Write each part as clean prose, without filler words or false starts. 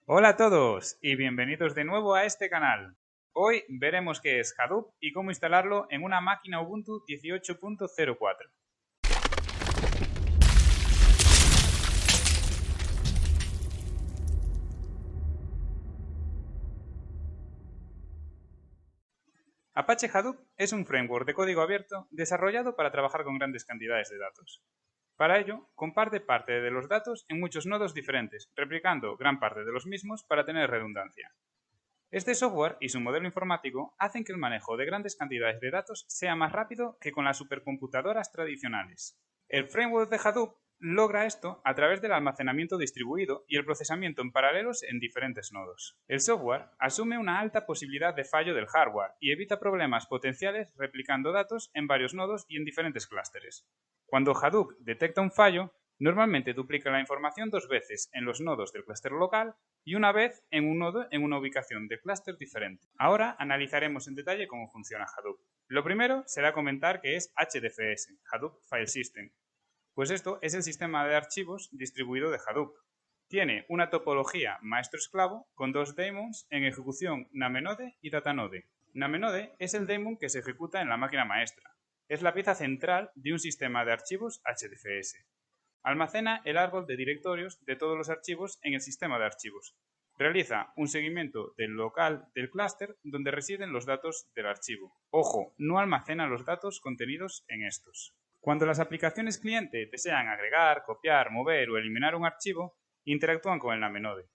Hola a todos y bienvenidos de nuevo a este canal. Hoy veremos qué es Hadoop y cómo instalarlo en una máquina Ubuntu 18.04. Apache Hadoop es un framework de código abierto desarrollado para trabajar con grandes cantidades de datos. Para ello, comparte parte de los datos en muchos nodos diferentes, replicando gran parte de los mismos para tener redundancia. Este software y su modelo informático hacen que el manejo de grandes cantidades de datos sea más rápido que con las supercomputadoras tradicionales. El framework de Hadoop logra esto a través del almacenamiento distribuido y el procesamiento en paralelos en diferentes nodos. El software asume una alta posibilidad de fallo del hardware y evita problemas potenciales replicando datos en varios nodos y en diferentes clústeres. Cuando Hadoop detecta un fallo, normalmente duplica la información dos veces en los nodos del clúster local y una vez en un nodo en una ubicación de clúster diferente. Ahora analizaremos en detalle cómo funciona Hadoop. Lo primero será comentar qué es HDFS, Hadoop File System, pues esto es el sistema de archivos distribuido de Hadoop. Tiene una topología maestro-esclavo con dos daemons en ejecución NameNode y DataNode. NameNode es el daemon que se ejecuta en la máquina maestra. Es la pieza central de un sistema de archivos HDFS. Almacena el árbol de directorios de todos los archivos en el sistema de archivos. Realiza un seguimiento del local del clúster donde residen los datos del archivo. Ojo, no almacena los datos contenidos en estos. Cuando las aplicaciones cliente desean agregar, copiar, mover o eliminar un archivo, interactúan con el NameNode.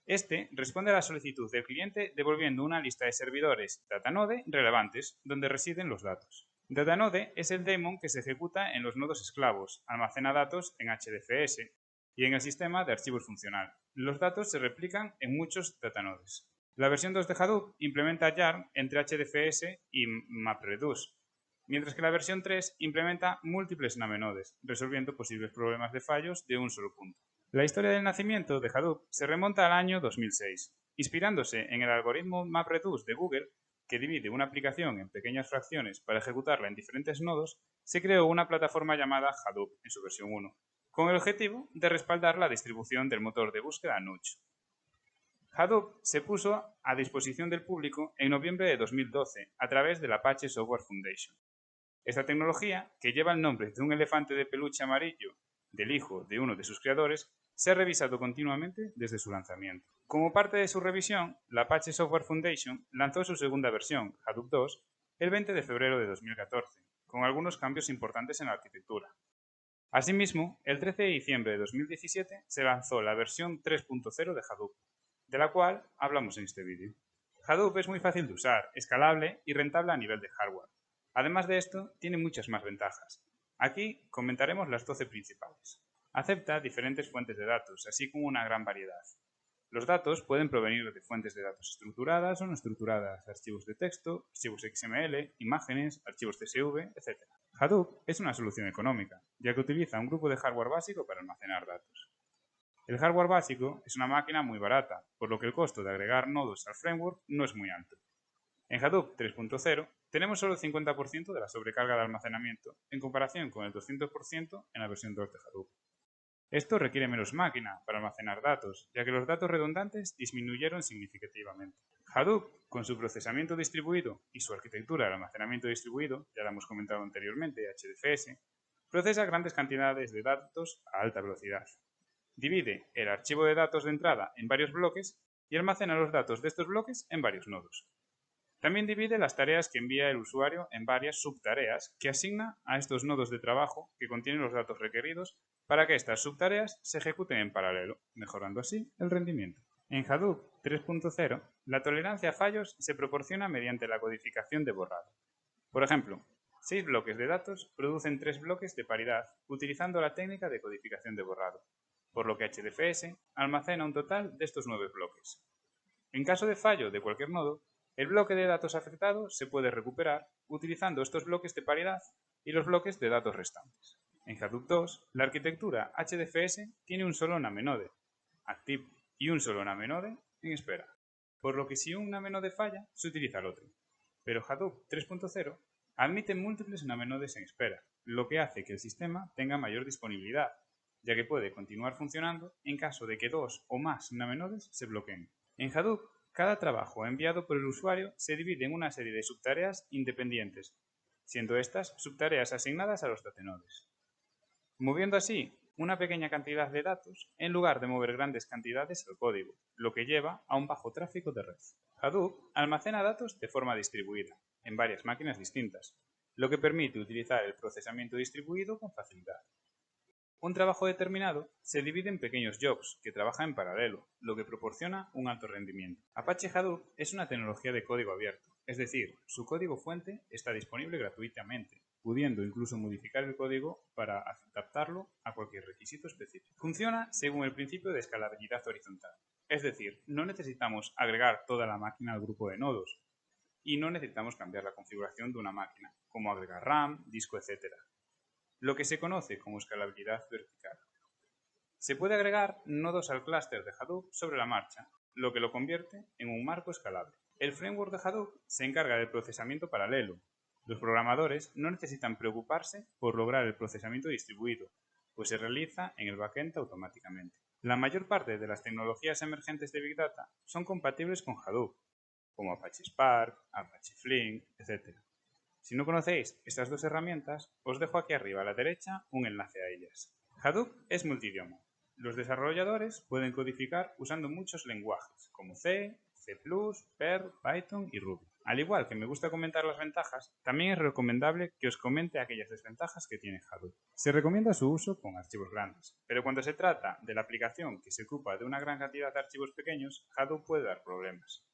Este responde a la solicitud del cliente devolviendo una lista de servidores DataNode relevantes donde residen los datos. DataNode es el daemon que se ejecuta en los nodos esclavos, almacena datos en HDFS y en el sistema de archivos funcional. Los datos se replican en muchos datanodes. La versión 2 de Hadoop implementa YARN entre HDFS y MapReduce, mientras que la versión 3 implementa múltiples NameNodes, resolviendo posibles problemas de fallos de un solo punto. La historia del nacimiento de Hadoop se remonta al año 2006. Inspirándose en el algoritmo MapReduce de Google, que divide una aplicación en pequeñas fracciones para ejecutarla en diferentes nodos, se creó una plataforma llamada Hadoop en su versión 1, con el objetivo de respaldar la distribución del motor de búsqueda Nudge. Hadoop se puso a disposición del público en noviembre de 2012 a través del Apache Software Foundation. Esta tecnología, que lleva el nombre de un elefante de peluche amarillo del hijo de uno de sus creadores, se ha revisado continuamente desde su lanzamiento. Como parte de su revisión, la Apache Software Foundation lanzó su segunda versión, Hadoop 2, el 20 de febrero de 2014, con algunos cambios importantes en la arquitectura. Asimismo, el 13 de diciembre de 2017 se lanzó la versión 3.0 de Hadoop, de la cual hablamos en este vídeo. Hadoop es muy fácil de usar, escalable y rentable a nivel de hardware. Además de esto, tiene muchas más ventajas. Aquí comentaremos las 12 principales. Acepta diferentes fuentes de datos, así como una gran variedad. Los datos pueden provenir de fuentes de datos estructuradas o no estructuradas, archivos de texto, archivos XML, imágenes, archivos CSV, etc. Hadoop es una solución económica, ya que utiliza un grupo de hardware básico para almacenar datos. El hardware básico es una máquina muy barata, por lo que el costo de agregar nodos al framework no es muy alto. En Hadoop 3.0 tenemos solo el 50% de la sobrecarga de almacenamiento, en comparación con el 200% en la versión 2 de Hadoop. Esto requiere menos máquina para almacenar datos, ya que los datos redundantes disminuyeron significativamente. Hadoop, con su procesamiento distribuido y su arquitectura de almacenamiento distribuido, ya la hemos comentado anteriormente, HDFS, procesa grandes cantidades de datos a alta velocidad. Divide el archivo de datos de entrada en varios bloques y almacena los datos de estos bloques en varios nodos. También divide las tareas que envía el usuario en varias subtareas que asigna a estos nodos de trabajo que contienen los datos requeridos para que estas subtareas se ejecuten en paralelo, mejorando así el rendimiento. En Hadoop 3.0, la tolerancia a fallos se proporciona mediante la codificación de borrado. Por ejemplo, 6 bloques de datos producen 3 bloques de paridad utilizando la técnica de codificación de borrado, por lo que HDFS almacena un total de estos 9 bloques. En caso de fallo de cualquier nodo, el bloque de datos afectado se puede recuperar utilizando estos bloques de paridad y los bloques de datos restantes. En Hadoop 2, la arquitectura HDFS tiene un solo NameNode active y un solo NameNode en espera, por lo que si un NameNode falla, se utiliza el otro. Pero Hadoop 3.0 admite múltiples NameNodes en espera, lo que hace que el sistema tenga mayor disponibilidad, ya que puede continuar funcionando en caso de que dos o más namenodes se bloqueen. En Hadoop, cada trabajo enviado por el usuario se divide en una serie de subtareas independientes, siendo estas subtareas asignadas a los datanodes, moviendo así una pequeña cantidad de datos en lugar de mover grandes cantidades al código, lo que lleva a un bajo tráfico de red. Hadoop almacena datos de forma distribuida, en varias máquinas distintas, lo que permite utilizar el procesamiento distribuido con facilidad. Un trabajo determinado se divide en pequeños jobs que trabajan en paralelo, lo que proporciona un alto rendimiento. Apache Hadoop es una tecnología de código abierto, es decir, su código fuente está disponible gratuitamente, pudiendo incluso modificar el código para adaptarlo a cualquier requisito específico. Funciona según el principio de escalabilidad horizontal, es decir, no necesitamos agregar toda la máquina al grupo de nodos y no necesitamos cambiar la configuración de una máquina, como agregar RAM, disco, etc., lo que se conoce como escalabilidad vertical. Se puede agregar nodos al clúster de Hadoop sobre la marcha, lo que lo convierte en un marco escalable. El framework de Hadoop se encarga del procesamiento paralelo. Los programadores no necesitan preocuparse por lograr el procesamiento distribuido, pues se realiza en el backend automáticamente. La mayor parte de las tecnologías emergentes de Big Data son compatibles con Hadoop, como Apache Spark, Apache Flink, etc. Si no conocéis estas dos herramientas, os dejo aquí arriba a la derecha un enlace a ellas. Hadoop es multidioma. Los desarrolladores pueden codificar usando muchos lenguajes, como C, C++, Perl, Python y Ruby. Al igual que me gusta comentar las ventajas, también es recomendable que os comente aquellas desventajas que tiene Hadoop. Se recomienda su uso con archivos grandes, pero cuando se trata de la aplicación que se ocupa de una gran cantidad de archivos pequeños, Hadoop puede dar problemas.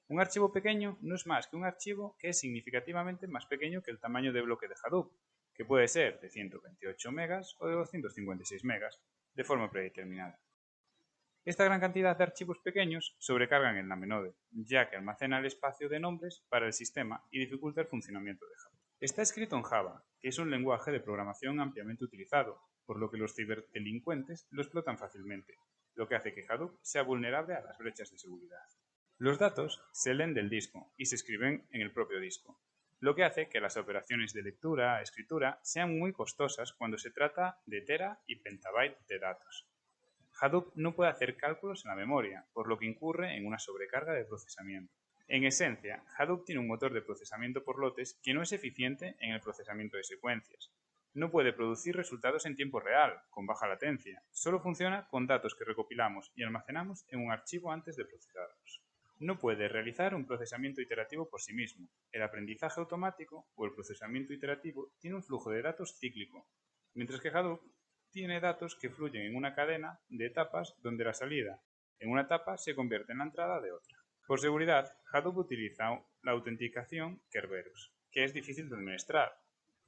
Un archivo pequeño no es más que un archivo que es significativamente más pequeño que el tamaño de bloque de Hadoop, que puede ser de 128 megas o de 256 megas, de forma predeterminada. Esta gran cantidad de archivos pequeños sobrecargan el namenode, ya que almacena el espacio de nombres para el sistema y dificulta el funcionamiento de Hadoop. Está escrito en Java, que es un lenguaje de programación ampliamente utilizado, por lo que los ciberdelincuentes lo explotan fácilmente, lo que hace que Hadoop sea vulnerable a las brechas de seguridad. Los datos se leen del disco y se escriben en el propio disco, lo que hace que las operaciones de lectura, escritura, sean muy costosas cuando se trata de tera y petabyte de datos. Hadoop no puede hacer cálculos en la memoria, por lo que incurre en una sobrecarga de procesamiento. En esencia, Hadoop tiene un motor de procesamiento por lotes que no es eficiente en el procesamiento de secuencias. No puede producir resultados en tiempo real, con baja latencia. Solo funciona con datos que recopilamos y almacenamos en un archivo antes de procesarlos. No puede realizar un procesamiento iterativo por sí mismo. El aprendizaje automático o el procesamiento iterativo tiene un flujo de datos cíclico, mientras que Hadoop tiene datos que fluyen en una cadena de etapas donde la salida en una etapa se convierte en la entrada de otra. Por seguridad, Hadoop utiliza la autenticación Kerberos, que es difícil de administrar.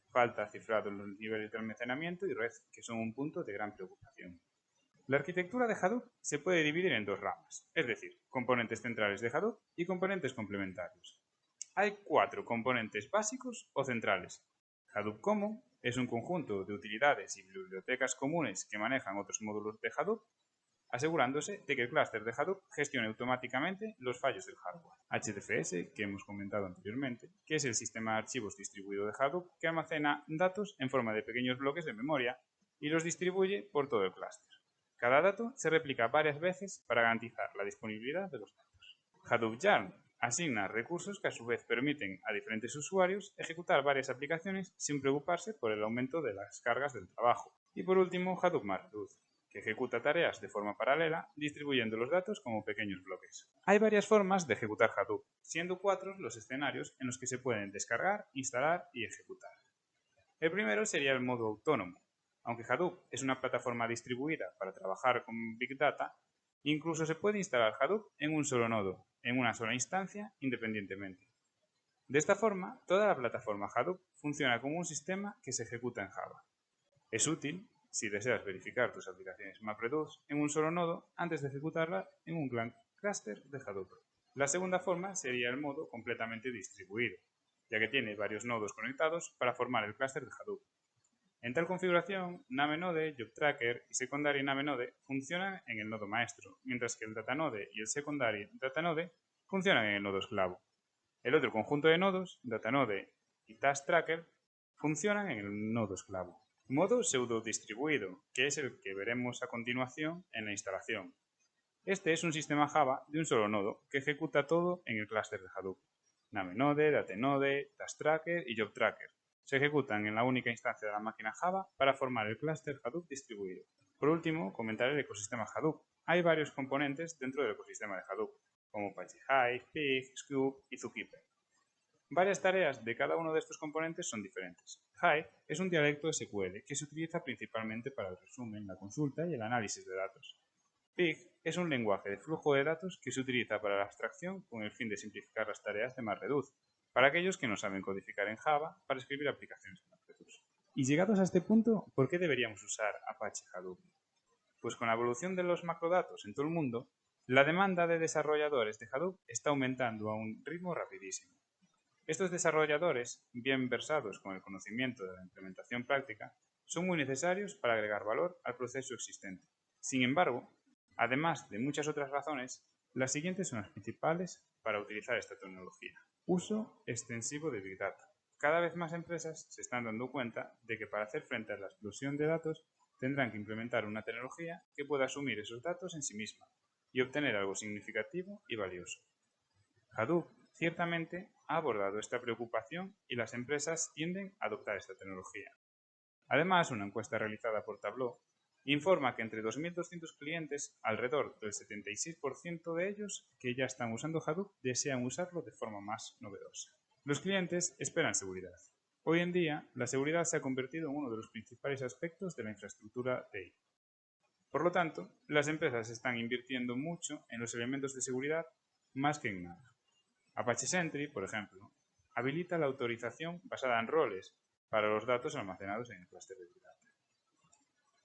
Falta cifrado en los niveles de almacenamiento y red, que son un punto de gran preocupación. La arquitectura de Hadoop se puede dividir en dos ramas, es decir, componentes centrales de Hadoop y componentes complementarios. Hay 4 componentes básicos o centrales. Hadoop Common es un conjunto de utilidades y bibliotecas comunes que manejan otros módulos de Hadoop, asegurándose de que el clúster de Hadoop gestione automáticamente los fallos del hardware. HDFS, que hemos comentado anteriormente, que es el sistema de archivos distribuido de Hadoop que almacena datos en forma de pequeños bloques de memoria y los distribuye por todo el clúster. Cada dato se replica varias veces para garantizar la disponibilidad de los datos. Hadoop Yarn asigna recursos que a su vez permiten a diferentes usuarios ejecutar varias aplicaciones sin preocuparse por el aumento de las cargas del trabajo. Y por último, Hadoop MapReduce, que ejecuta tareas de forma paralela distribuyendo los datos como pequeños bloques. Hay varias formas de ejecutar Hadoop, siendo 4 los escenarios en los que se pueden descargar, instalar y ejecutar. El primero sería el modo autónomo. Aunque Hadoop es una plataforma distribuida para trabajar con Big Data, incluso se puede instalar Hadoop en un solo nodo, en una sola instancia, independientemente. De esta forma, toda la plataforma Hadoop funciona como un sistema que se ejecuta en Java. Es útil si deseas verificar tus aplicaciones MapReduce en un solo nodo antes de ejecutarla en un gran clúster de Hadoop. La segunda forma sería el modo completamente distribuido, ya que tiene varios nodos conectados para formar el clúster de Hadoop. En tal configuración, namenode, jobtracker y secondary namenode funcionan en el nodo maestro, mientras que el datanode y el secondary datanode funcionan en el nodo esclavo. El otro conjunto de nodos, datanode y task tracker, funcionan en el nodo esclavo. Modo pseudo-distribuido, que es el que veremos a continuación en la instalación. Este es un sistema Java de un solo nodo que ejecuta todo en el clúster de Hadoop. NameNode, DateNode, TaskTracker y JobTracker se ejecutan en la única instancia de la máquina Java para formar el clúster Hadoop distribuido. Por último, comentar el ecosistema Hadoop. Hay varios componentes dentro del ecosistema de Hadoop, como Apache Hive, Pig, Scoop y Zookeeper. Varias tareas de cada uno de estos componentes son diferentes. Hive es un dialecto SQL que se utiliza principalmente para el resumen, la consulta y el análisis de datos. Pig es un lenguaje de flujo de datos que se utiliza para la abstracción con el fin de simplificar las tareas de MapReduce, para aquellos que no saben codificar en Java para escribir aplicaciones en MapReduce. Y llegados a este punto, ¿por qué deberíamos usar Apache Hadoop? Pues con la evolución de los macrodatos en todo el mundo, la demanda de desarrolladores de Hadoop está aumentando a un ritmo rapidísimo. Estos desarrolladores, bien versados con el conocimiento de la implementación práctica, son muy necesarios para agregar valor al proceso existente. Sin embargo, además de muchas otras razones, las siguientes son las principales para utilizar esta tecnología. Uso extensivo de Big Data. Cada vez más empresas se están dando cuenta de que para hacer frente a la explosión de datos tendrán que implementar una tecnología que pueda asumir esos datos en sí misma y obtener algo significativo y valioso. Hadoop ciertamente ha abordado esta preocupación y las empresas tienden a adoptar esta tecnología. Además, una encuesta realizada por Tableau informa que entre 2.200 clientes, alrededor del 76% de ellos que ya están usando Hadoop desean usarlo de forma más novedosa. Los clientes esperan seguridad. Hoy en día, la seguridad se ha convertido en uno de los principales aspectos de la infraestructura TI. Por lo tanto, las empresas están invirtiendo mucho en los elementos de seguridad más que en nada. Apache Sentry, por ejemplo, habilita la autorización basada en roles para los datos almacenados en el clúster de Big Data.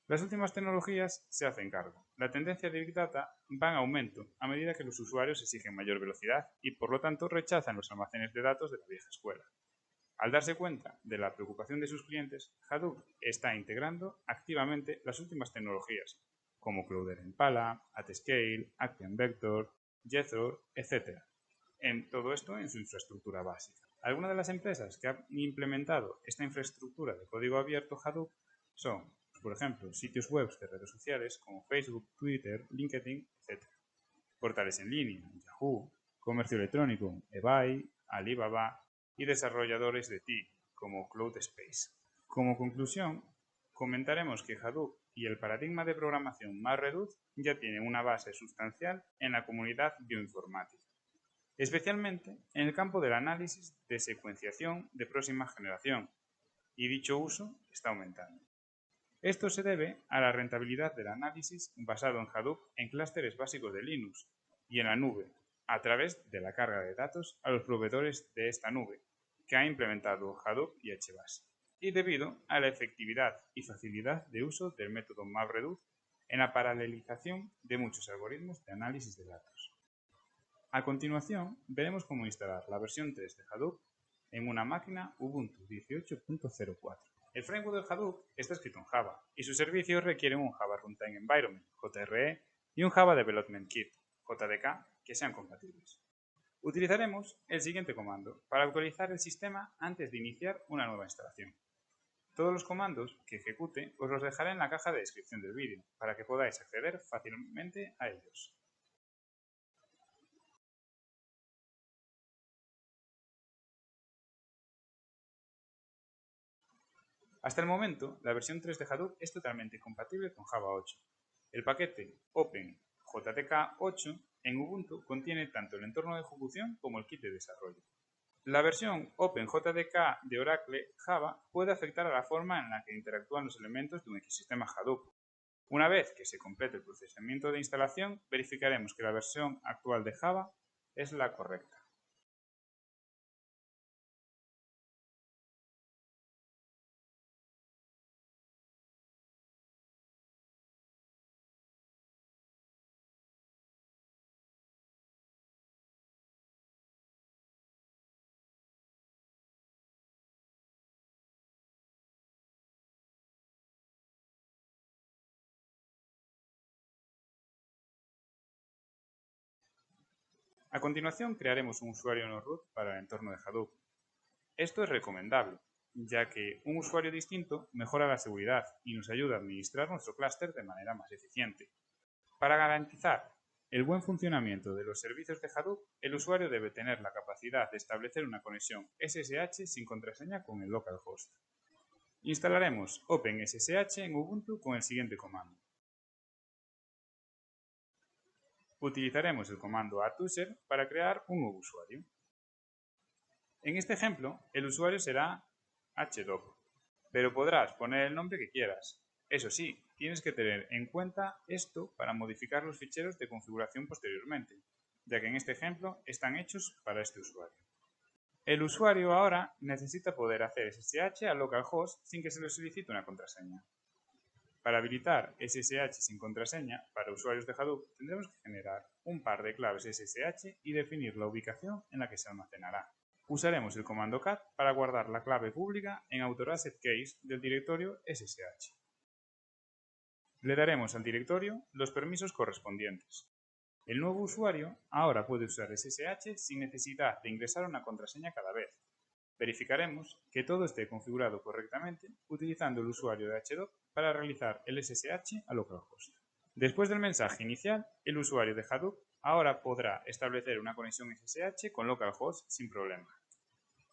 Las últimas tecnologías se hacen cargo. La tendencia de Big Data va en aumento a medida que los usuarios exigen mayor velocidad y, por lo tanto, rechazan los almacenes de datos de la vieja escuela. Al darse cuenta de la preocupación de sus clientes, Hadoop está integrando activamente las últimas tecnologías, como Cloudera Impala, AtScale, ActionVector, Jethro, etc. En todo esto en su infraestructura básica. Algunas de las empresas que han implementado esta infraestructura de código abierto Hadoop son, por ejemplo, sitios web de redes sociales como Facebook, Twitter, LinkedIn, etc. Portales en línea, Yahoo, comercio electrónico, eBay, Alibaba y desarrolladores de TI como CloudSpace. Como conclusión, comentaremos que Hadoop y el paradigma de programación MapReduce ya tienen una base sustancial en la comunidad bioinformática, especialmente en el campo del análisis de secuenciación de próxima generación, y dicho uso está aumentando. Esto se debe a la rentabilidad del análisis basado en Hadoop en clústeres básicos de Linux y en la nube, a través de la carga de datos a los proveedores de esta nube, que ha implementado Hadoop y HBase, y debido a la efectividad y facilidad de uso del método MapReduce en la paralelización de muchos algoritmos de análisis de datos. A continuación, veremos cómo instalar la versión 3 de Hadoop en una máquina Ubuntu 18.04. El framework de Hadoop está escrito en Java y sus servicios requieren un Java Runtime Environment, JRE, y un Java Development Kit, JDK, que sean compatibles. Utilizaremos el siguiente comando para actualizar el sistema antes de iniciar una nueva instalación. Todos los comandos que ejecute os los dejaré en la caja de descripción del vídeo para que podáis acceder fácilmente a ellos. Hasta el momento, la versión 3 de Hadoop es totalmente compatible con Java 8. El paquete OpenJDK8 en Ubuntu contiene tanto el entorno de ejecución como el kit de desarrollo. La versión OpenJDK de Oracle Java puede afectar a la forma en la que interactúan los elementos de un ecosistema Hadoop. Una vez que se complete el procesamiento de instalación, verificaremos que la versión actual de Java es la correcta. A continuación crearemos un usuario no root para el entorno de Hadoop. Esto es recomendable, ya que un usuario distinto mejora la seguridad y nos ayuda a administrar nuestro clúster de manera más eficiente. Para garantizar el buen funcionamiento de los servicios de Hadoop, el usuario debe tener la capacidad de establecer una conexión SSH sin contraseña con el localhost. Instalaremos OpenSSH en Ubuntu con el siguiente comando. Utilizaremos el comando adduser para crear un nuevo usuario. En este ejemplo, el usuario será HDOP, pero podrás poner el nombre que quieras. Eso sí, tienes que tener en cuenta esto para modificar los ficheros de configuración posteriormente, ya que en este ejemplo están hechos para este usuario. El usuario ahora necesita poder hacer SSH al localhost sin que se le solicite una contraseña. Para habilitar SSH sin contraseña para usuarios de Hadoop tendremos que generar un par de claves SSH y definir la ubicación en la que se almacenará. Usaremos el comando cat para guardar la clave pública en authorized case del directorio SSH. Le daremos al directorio los permisos correspondientes. El nuevo usuario ahora puede usar SSH sin necesidad de ingresar una contraseña cada vez. Verificaremos que todo esté configurado correctamente utilizando el usuario de HDOP para realizar el SSH a localhost. Después del mensaje inicial, el usuario de Hadoop ahora podrá establecer una conexión SSH con localhost sin problema.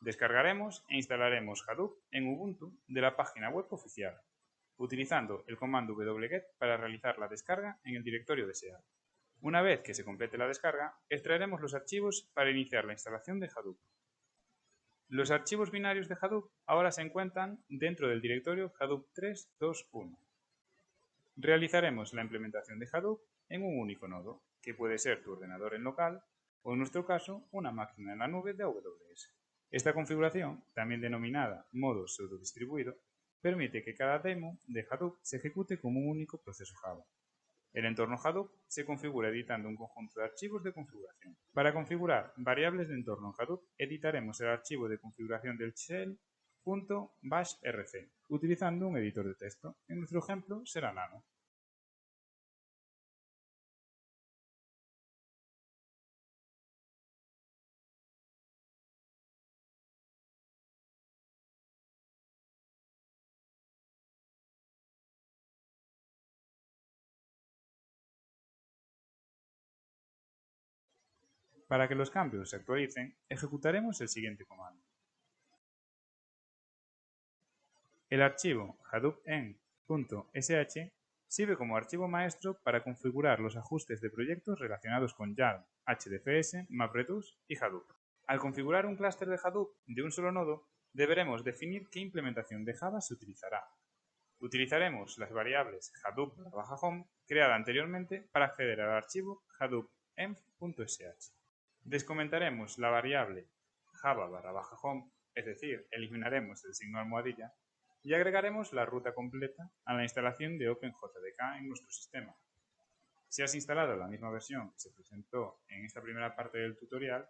Descargaremos e instalaremos Hadoop en Ubuntu de la página web oficial, utilizando el comando wget para realizar la descarga en el directorio deseado. Una vez que se complete la descarga, extraeremos los archivos para iniciar la instalación de Hadoop. Los archivos binarios de Hadoop ahora se encuentran dentro del directorio Hadoop 3.2.1. Realizaremos la implementación de Hadoop en un único nodo, que puede ser tu ordenador en local o, en nuestro caso, una máquina en la nube de AWS. Esta configuración, también denominada modo pseudo-distribuido, permite que cada demo de Hadoop se ejecute como un único proceso Java. El entorno Hadoop se configura editando un conjunto de archivos de configuración. Para configurar variables de entorno en Hadoop, editaremos el archivo de configuración del shell.bashrc, utilizando un editor de texto. En nuestro ejemplo será Nano. Para que los cambios se actualicen, ejecutaremos el siguiente comando. El archivo hadoopen.sh sirve como archivo maestro para configurar los ajustes de proyectos relacionados con YARN, HDFS, MapReduce y Hadoop. Al configurar un clúster de Hadoop de un solo nodo, deberemos definir qué implementación de Java se utilizará. Utilizaremos las variables hadoop_home creada anteriormente para acceder al archivo hadoopenv.sh. Descomentaremos la variable java_home, es decir, eliminaremos el signo almohadilla, y agregaremos la ruta completa a la instalación de OpenJDK en nuestro sistema. Si has instalado la misma versión que se presentó en esta primera parte del tutorial,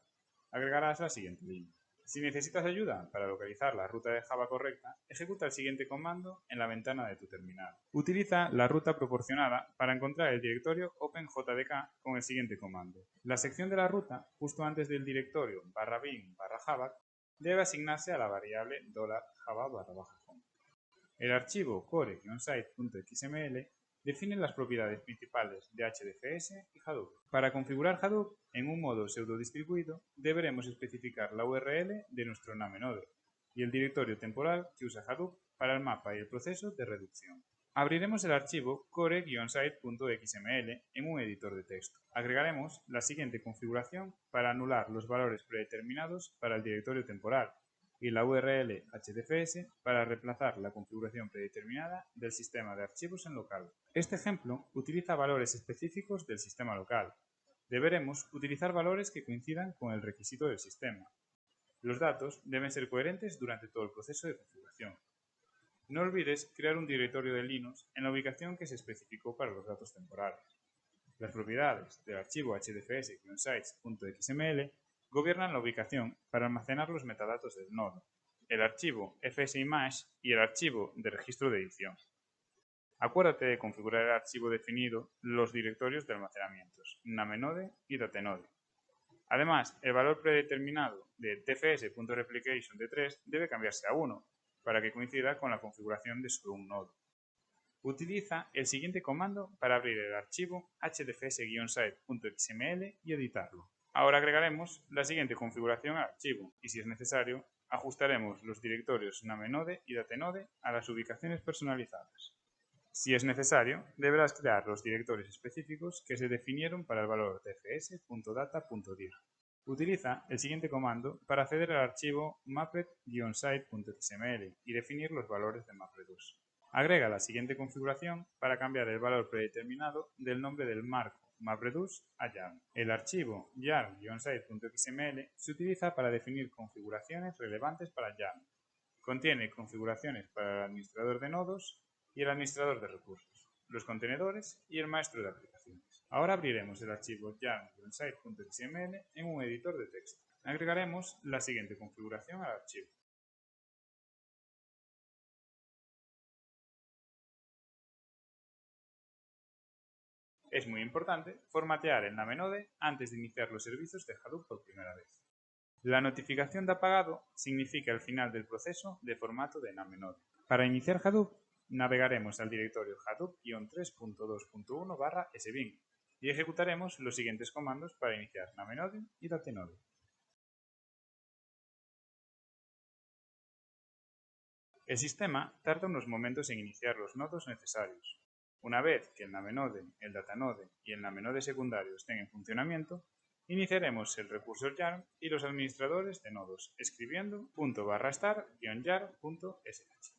agregarás la siguiente línea. Si necesitas ayuda para localizar la ruta de Java correcta, ejecuta el siguiente comando en la ventana de tu terminal. Utiliza la ruta proporcionada para encontrar el directorio OpenJDK con el siguiente comando. La sección de la ruta, justo antes del directorio /bin/java, debe asignarse a la variable $java_home. El archivo core-site.xml define las propiedades principales de HDFS y Hadoop. Para configurar Hadoop en un modo pseudo-distribuido, deberemos especificar la URL de nuestro name-node y el directorio temporal que usa Hadoop para el mapa y el proceso de reducción. Abriremos el archivo core-site.xml en un editor de texto. Agregaremos la siguiente configuración para anular los valores predeterminados para el directorio temporal y la URL HDFS para reemplazar la configuración predeterminada del sistema de archivos en local. Este ejemplo utiliza valores específicos del sistema local. Deberemos utilizar valores que coincidan con el requisito del sistema. Los datos deben ser coherentes durante todo el proceso de configuración. No olvides crear un directorio de Linux en la ubicación que se especificó para los datos temporales. Las propiedades del archivo hdfs-sites.xml gobiernan la ubicación para almacenar los metadatos del nodo, el archivo fsimage y el archivo de registro de edición. Acuérdate de configurar el archivo definido los directorios de almacenamientos, namenode y datenode. Además, el valor predeterminado de tfs.replication de 3 debe cambiarse a 1 para que coincida con la configuración de solo un nodo. Utiliza el siguiente comando para abrir el archivo hdfs-site.xml y editarlo. Ahora agregaremos la siguiente configuración al archivo y, si es necesario, ajustaremos los directorios namenode y datenode a las ubicaciones personalizadas. Si es necesario, deberás crear los directorios específicos que se definieron para el valor tfs.data.dir. Utiliza el siguiente comando para acceder al archivo mapped-site.xml y definir los valores de MapReduce. Agrega la siguiente configuración para cambiar el valor predeterminado del nombre del marco MapReduce a YARN. El archivo yarn-site.xml se utiliza para definir configuraciones relevantes para YARN. Contiene configuraciones para el administrador de nodos y el administrador de recursos, los contenedores y el maestro de aplicaciones. Ahora abriremos el archivo yarn-site.xml en un editor de texto. Agregaremos la siguiente configuración al archivo. Es muy importante formatear el namenode antes de iniciar los servicios de Hadoop por primera vez. La notificación de apagado significa el final del proceso de formato de namenode. Para iniciar Hadoop, navegaremos al directorio hadoop-3.2.1/sbin y ejecutaremos los siguientes comandos para iniciar namenode y datenode. El sistema tarda unos momentos en iniciar los nodos necesarios. Una vez que el namenode, el datanode y el namenode secundario estén en funcionamiento, iniciaremos el recurso yarn y los administradores de nodos escribiendo *star-yarn.sh.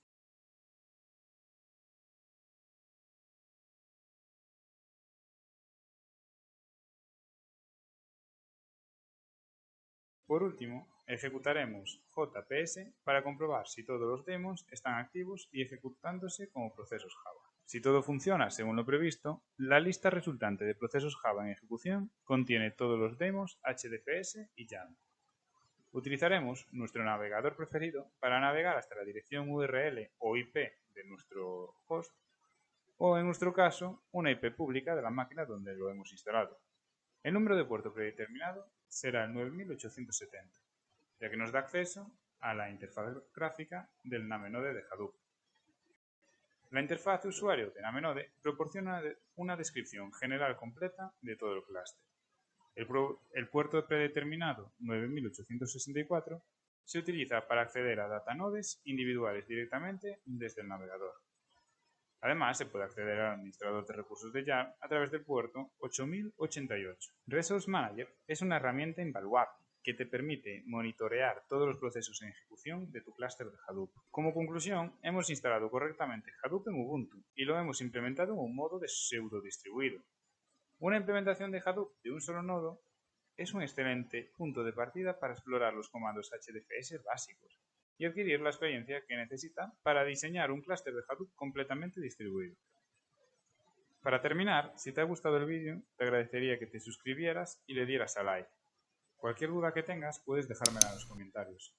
Por último, ejecutaremos JPS para comprobar si todos los daemons están activos y ejecutándose como procesos Java. Si todo funciona según lo previsto, la lista resultante de procesos Java en ejecución contiene todos los daemons HDFS y YARN. Utilizaremos nuestro navegador preferido para navegar hasta la dirección URL o IP de nuestro host o, en nuestro caso, una IP pública de la máquina donde lo hemos instalado. El número de puerto predeterminado será el 9870, ya que nos da acceso a la interfaz gráfica del namenode de Hadoop. La interfaz de usuario de namenode proporciona una descripción general completa de todo el clúster. El puerto predeterminado 9864 se utiliza para acceder a datanodes individuales directamente desde el navegador. Además, se puede acceder al administrador de recursos de YARN a través del puerto 8088. Resource Manager es una herramienta invaluable que te permite monitorear todos los procesos en ejecución de tu clúster de Hadoop. Como conclusión, hemos instalado correctamente Hadoop en Ubuntu y lo hemos implementado en un modo de pseudo distribuido. Una implementación de Hadoop de un solo nodo es un excelente punto de partida para explorar los comandos HDFS básicos y adquirir la experiencia que necesita para diseñar un clúster de Hadoop completamente distribuido. Para terminar, si te ha gustado el vídeo, te agradecería que te suscribieras y le dieras a like. Cualquier duda que tengas puedes dejármela en los comentarios.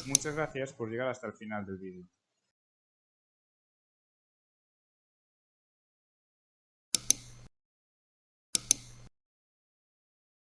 Muchas gracias por llegar hasta el final del vídeo.